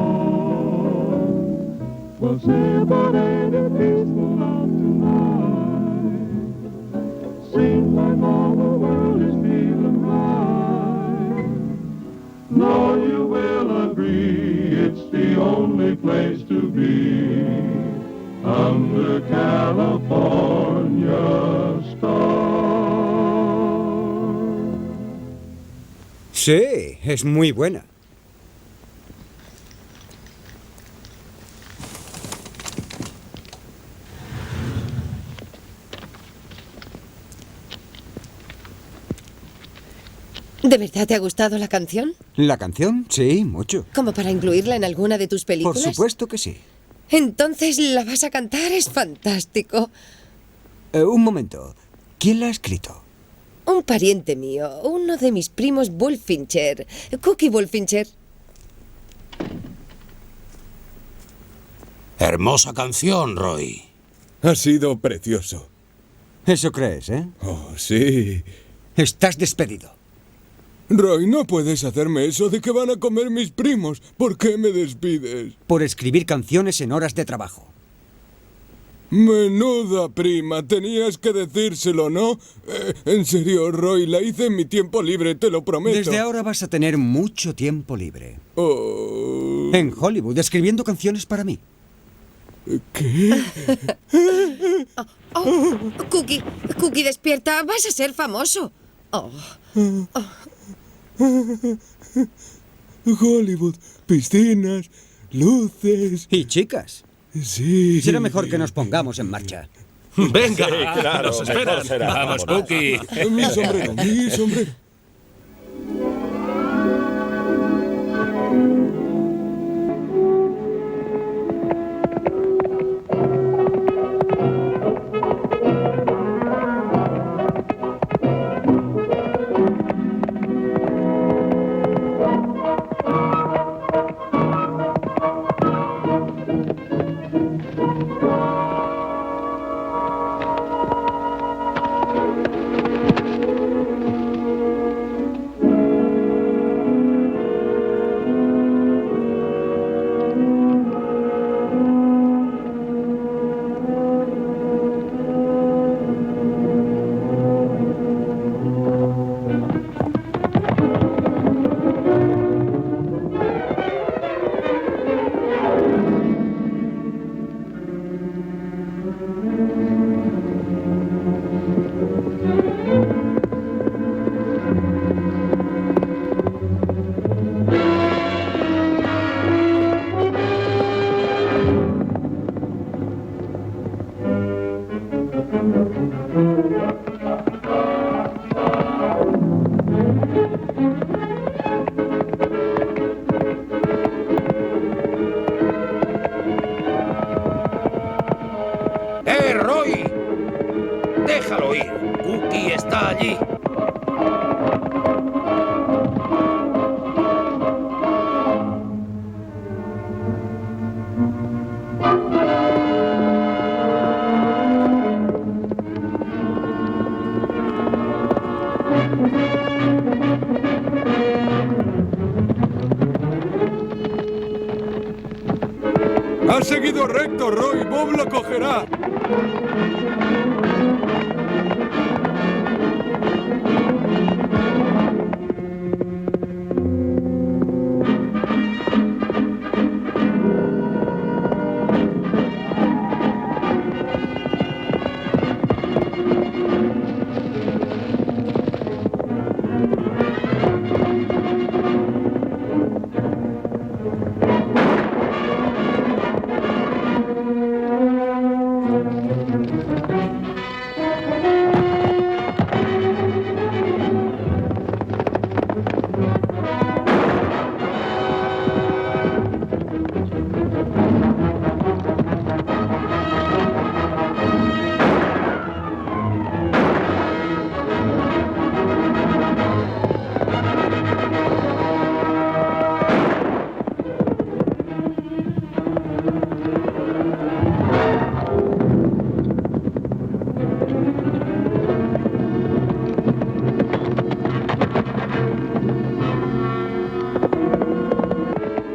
Well, say, but ain't it peaceful out tonight? Seems like all the world is feeling right. No, you will agree it's the only place to be under California stars. Sí, es muy buena. ¿De verdad te ha gustado la canción? ¿La canción? Sí, mucho. ¿Como para incluirla en alguna de tus películas? Por supuesto que sí. Entonces, ¿la vas a cantar? Es fantástico. Un momento. ¿Quién la ha escrito? Un pariente mío, uno de mis primos Bullfincher, Cookie Bullfincher. Hermosa canción, Roy. Ha sido precioso. Eso crees, ¿eh? Oh, sí. Estás despedido. Roy, no puedes hacerme eso de que van a comer mis primos. ¿Por qué me despides? Por escribir canciones en horas de trabajo. Menuda prima, tenías que decírselo, ¿no? En serio, Roy, la hice en mi tiempo libre, te lo prometo. Desde ahora vas a tener mucho tiempo libre. Oh. En Hollywood, escribiendo canciones para mí. ¿Qué? Cookie, despierta, vas a ser famoso. Hollywood, piscinas, luces... Y chicas. Sí. Será mejor que nos pongamos en marcha. ¡Venga! Sí, claro, ¡Nos esperan! ¡Vamos, Cookie! Mi sombrero, mi sombrero. Roy! Déjalo ir. Cookie está allí. Ha seguido recto, Roy. Bob lo cogerá.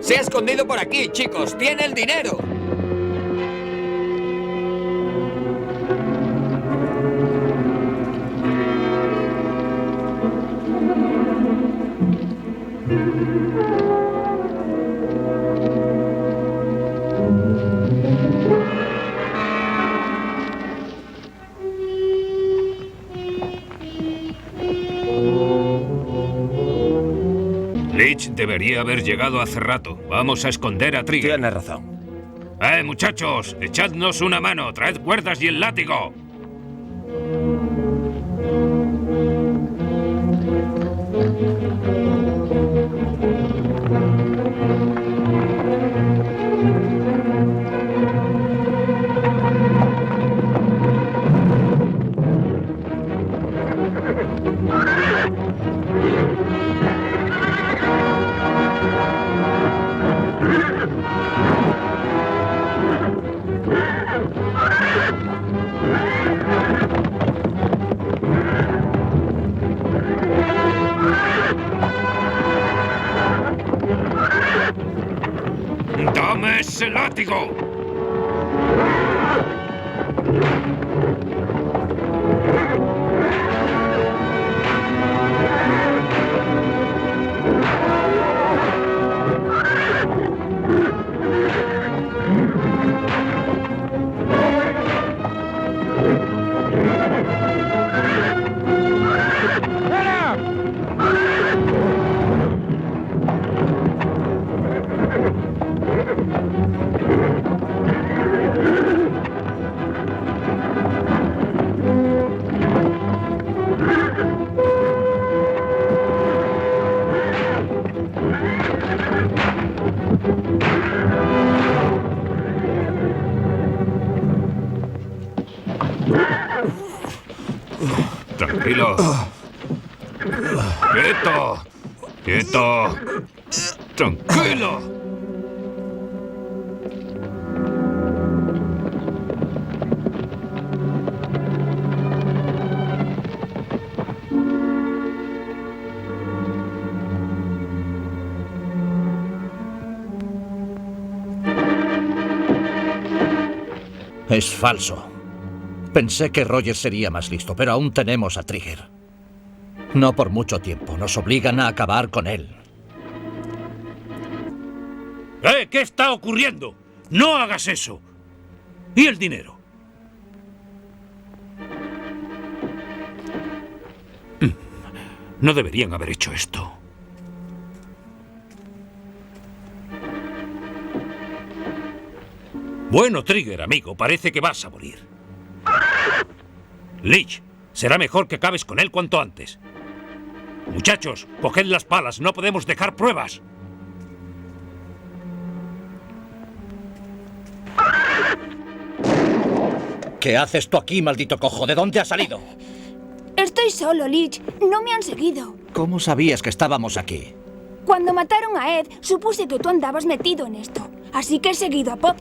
Se ha escondido por aquí, chicos. ¡Tiene el dinero! Leech debería haber llegado hace rato. Vamos a esconder a Trigger. Tienes razón. Muchachos! ¡Echadnos una mano! ¡Traed cuerdas y el látigo! ¡Dame ese látigo! Tranquilo. ¡Quieto! ¡Quieto! ¡Tranquilo! Es falso. Pensé que Roger sería más listo, pero aún tenemos a Trigger. No por mucho tiempo. Nos obligan a acabar con él. ¿Qué está ocurriendo? ¡No hagas eso! ¿Y el dinero? No deberían haber hecho esto. Bueno, Trigger, amigo, parece que vas a morir. Leech, será mejor que acabes con él cuanto antes. Muchachos, coged las palas, no podemos dejar pruebas. ¿Qué haces tú aquí, maldito cojo? ¿De dónde has salido? Estoy solo, Leech. No me han seguido. ¿Cómo sabías que estábamos aquí? Cuando mataron a Ed, supuse que tú andabas metido en esto. Así que he seguido a Pop.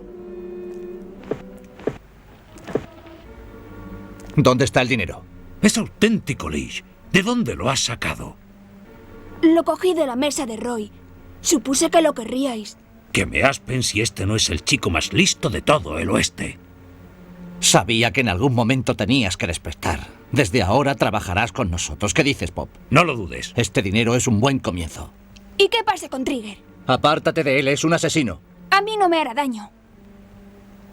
¿Dónde está el dinero? Es auténtico, Leech. ¿De dónde lo has sacado? Lo cogí de la mesa de Roy. Supuse que lo querríais. Que me aspen si este no es el chico más listo de todo el oeste. Sabía que en algún momento tenías que despertar. Desde ahora trabajarás con nosotros. ¿Qué dices, Pop? No lo dudes. Este dinero es un buen comienzo. ¿Y qué pasa con Trigger? Apártate de él, es un asesino. A mí no me hará daño.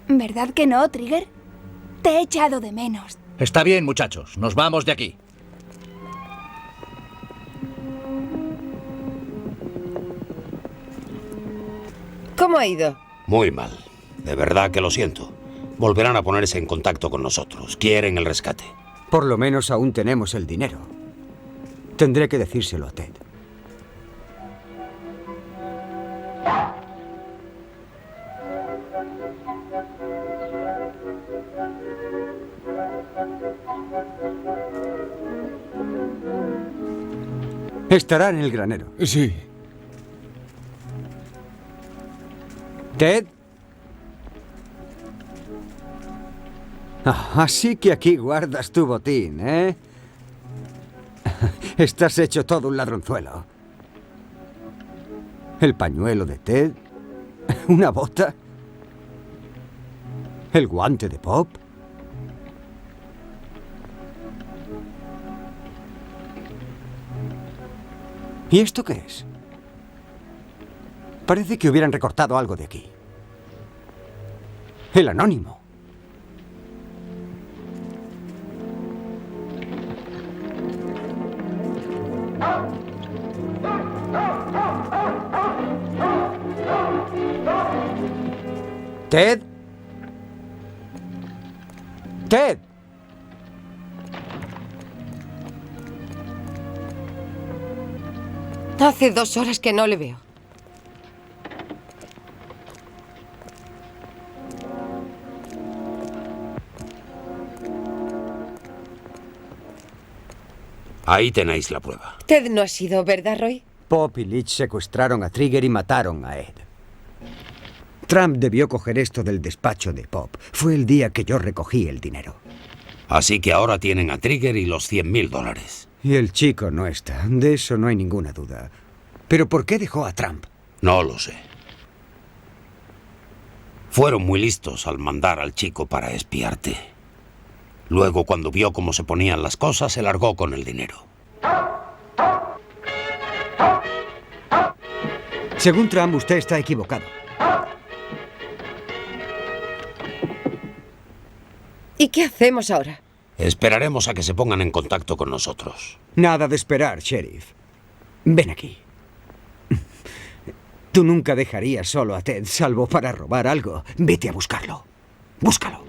¿Verdad que no, Trigger? Te he echado de menos. Está bien, muchachos. Nos vamos de aquí. ¿Cómo ha ido? Muy mal. De verdad que lo siento. Volverán a ponerse en contacto con nosotros. Quieren el rescate. Por lo menos aún tenemos el dinero. Tendré que decírselo a Ted. Estará en el granero. Sí. ¿Ted? Así que aquí guardas tu botín, ¿eh? Estás hecho todo un ladronzuelo. El pañuelo de Ted, una bota, el guante de Pop. ¿Y esto qué es? Parece que hubieran recortado algo de aquí. El anónimo. ¿Ted? ¡Ted! Hace 2 horas que no le veo. Ahí tenéis la prueba. Ted no ha sido, ¿verdad, Roy? Pop y Leach secuestraron a Trigger y mataron a Ed. Trump debió coger esto del despacho de Pop. Fue el día que yo recogí el dinero. Así que ahora tienen a Trigger y los $100.000. Y el chico no está. De eso no hay ninguna duda. ¿Pero por qué dejó a Trump? No lo sé. Fueron muy listos al mandar al chico para espiarte. Luego, cuando vio cómo se ponían las cosas, se largó con el dinero. Según Trump, usted está equivocado. ¿Y qué hacemos ahora? Esperaremos a que se pongan en contacto con nosotros. Nada de esperar, sheriff. Ven aquí. Tú nunca dejarías solo a Ted, salvo para robar algo. Vete a buscarlo. Búscalo.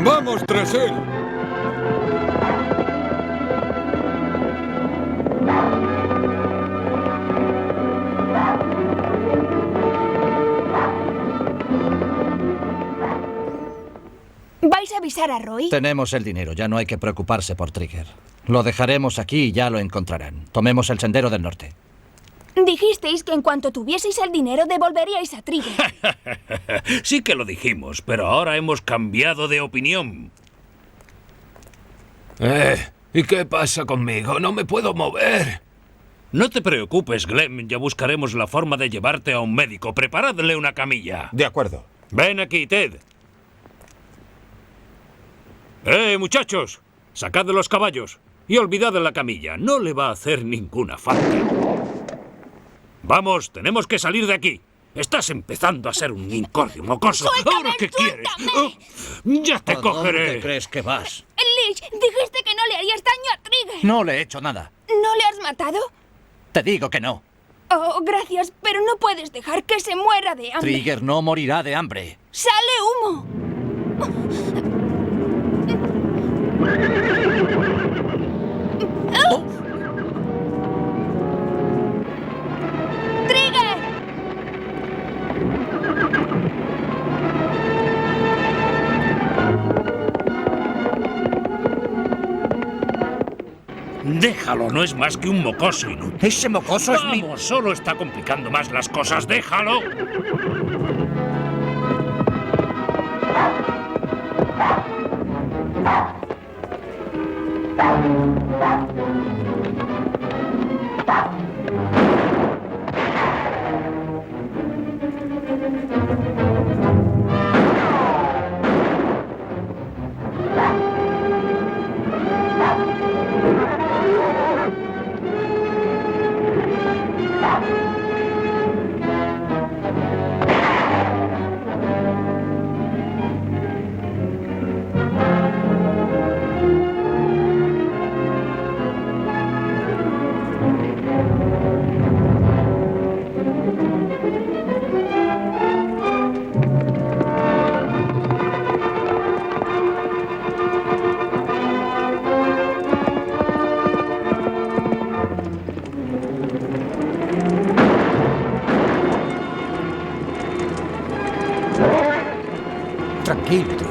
¡Vamos tras él! ¿Vais a avisar a Roy? Tenemos el dinero, ya no hay que preocuparse por Trigger. Lo dejaremos aquí y ya lo encontrarán. Tomemos el sendero del norte. Dijisteis que en cuanto tuvieseis el dinero devolveríais a Trigger. Sí que lo dijimos, pero ahora hemos cambiado de opinión. ¿Y qué pasa conmigo? No me puedo mover. No te preocupes, Glenn. Ya buscaremos la forma de llevarte a un médico. Preparadle una camilla. De acuerdo. Ven aquí, Ted. Muchachos. Sacad los caballos. Y olvidad la camilla. No le va a hacer ninguna falta. Vamos, tenemos que salir de aquí. Estás empezando a ser un incordio mocoso. ¿Ahora qué quieres? Ya te cogeré. ¿Dónde crees que vas? Leach, dijiste que no le harías daño a Trigger. No le he hecho nada. ¿No le has matado? Te digo que no. Oh, gracias, pero no puedes dejar que se muera de hambre. Trigger no morirá de hambre. ¡Sale humo! ¡Trigger! Déjalo, no es más que un mocoso inútil. Ese mocoso es mi... Vamos, solo está complicando más las cosas. ¡Déjalo! Tranquilo, Trigger.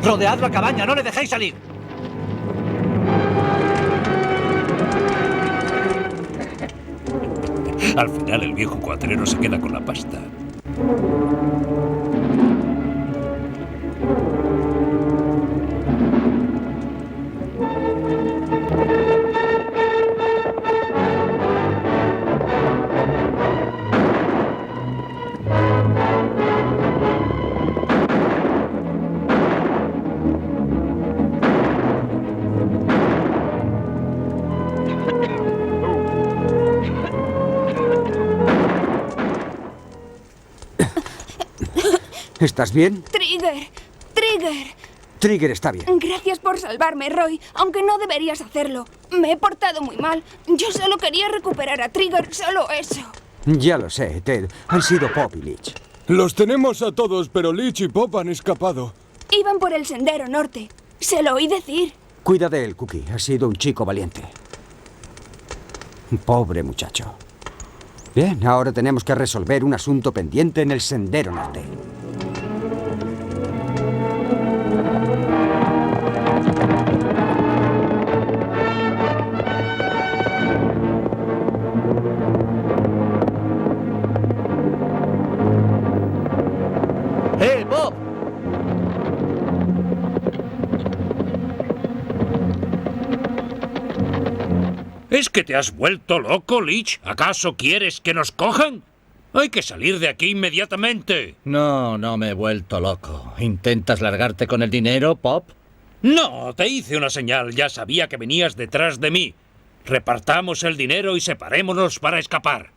Rodead la cabaña, no le dejéis salir. Al final el viejo cuatrero se queda con la pasta. ¿Estás bien? Trigger. Trigger. Trigger está bien. Gracias por salvarme, Roy, aunque no deberías hacerlo. Me he portado muy mal. Yo solo quería recuperar a Trigger, solo eso. Ya lo sé, Ted. Han sido Pop y Leech. Los tenemos a todos, pero Leech y Pop han escapado. Iban por el sendero norte. Se lo oí decir. Cuida de él, Cookie. Ha sido un chico valiente. Pobre muchacho. Bien, ahora tenemos que resolver un asunto pendiente en el sendero norte. Bob! ¿Es que te has vuelto loco, Leech? ¿Acaso quieres que nos cojan? Hay que salir de aquí inmediatamente. No, no me he vuelto loco. ¿Intentas largarte con el dinero, Pop? No, te hice una señal. Ya sabía que venías detrás de mí. Repartamos el dinero y separémonos para escapar.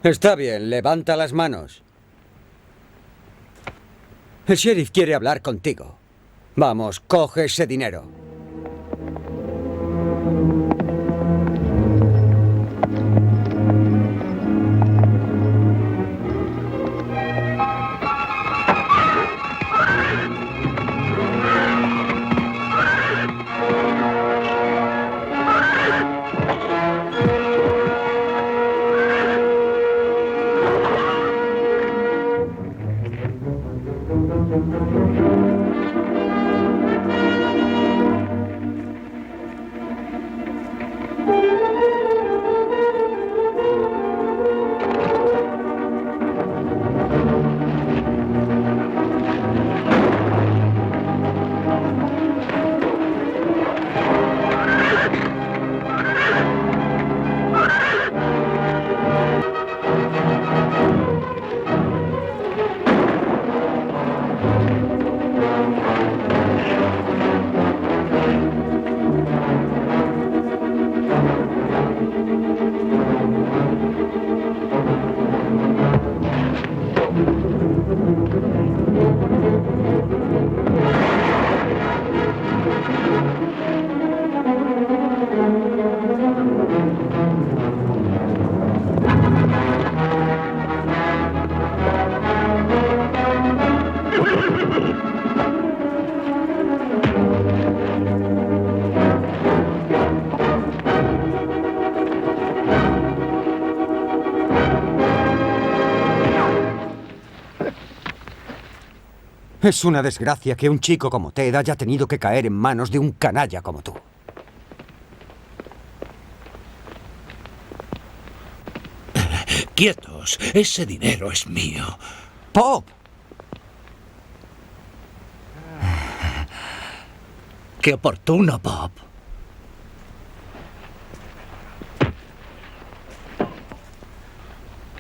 Está bien, levanta las manos. El sheriff quiere hablar contigo. Vamos, coge ese dinero. Es una desgracia que un chico como Ted haya tenido que caer en manos de un canalla como tú. Quietos, ese dinero es mío. ¡Pop! ¡Qué oportuno, Pop!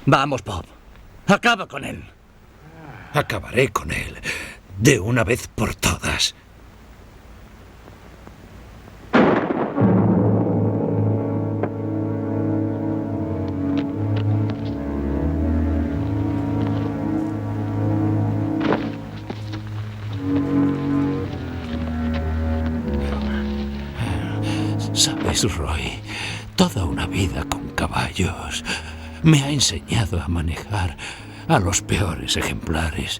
Vamos, Pop. Acaba con él. Acabaré con él, de una vez por todas. Sabes, Roy, toda una vida con caballos me ha enseñado a manejar a los peores ejemplares.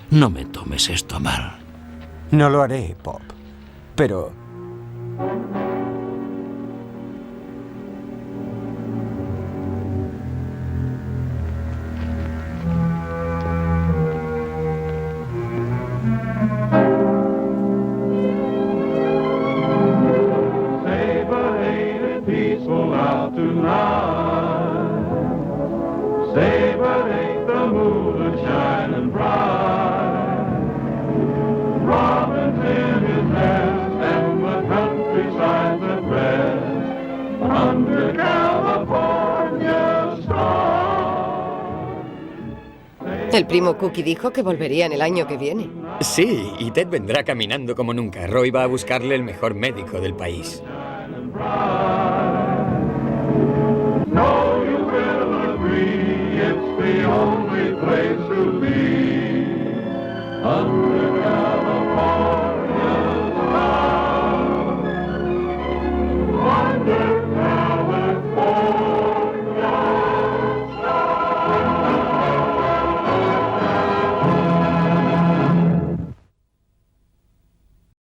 No me tomes esto a mal. No lo haré, Pop. Pero... El primo Cookie dijo que volverían el año que viene. Sí, y Ted vendrá caminando como nunca. Roy va a buscarle el mejor médico del país.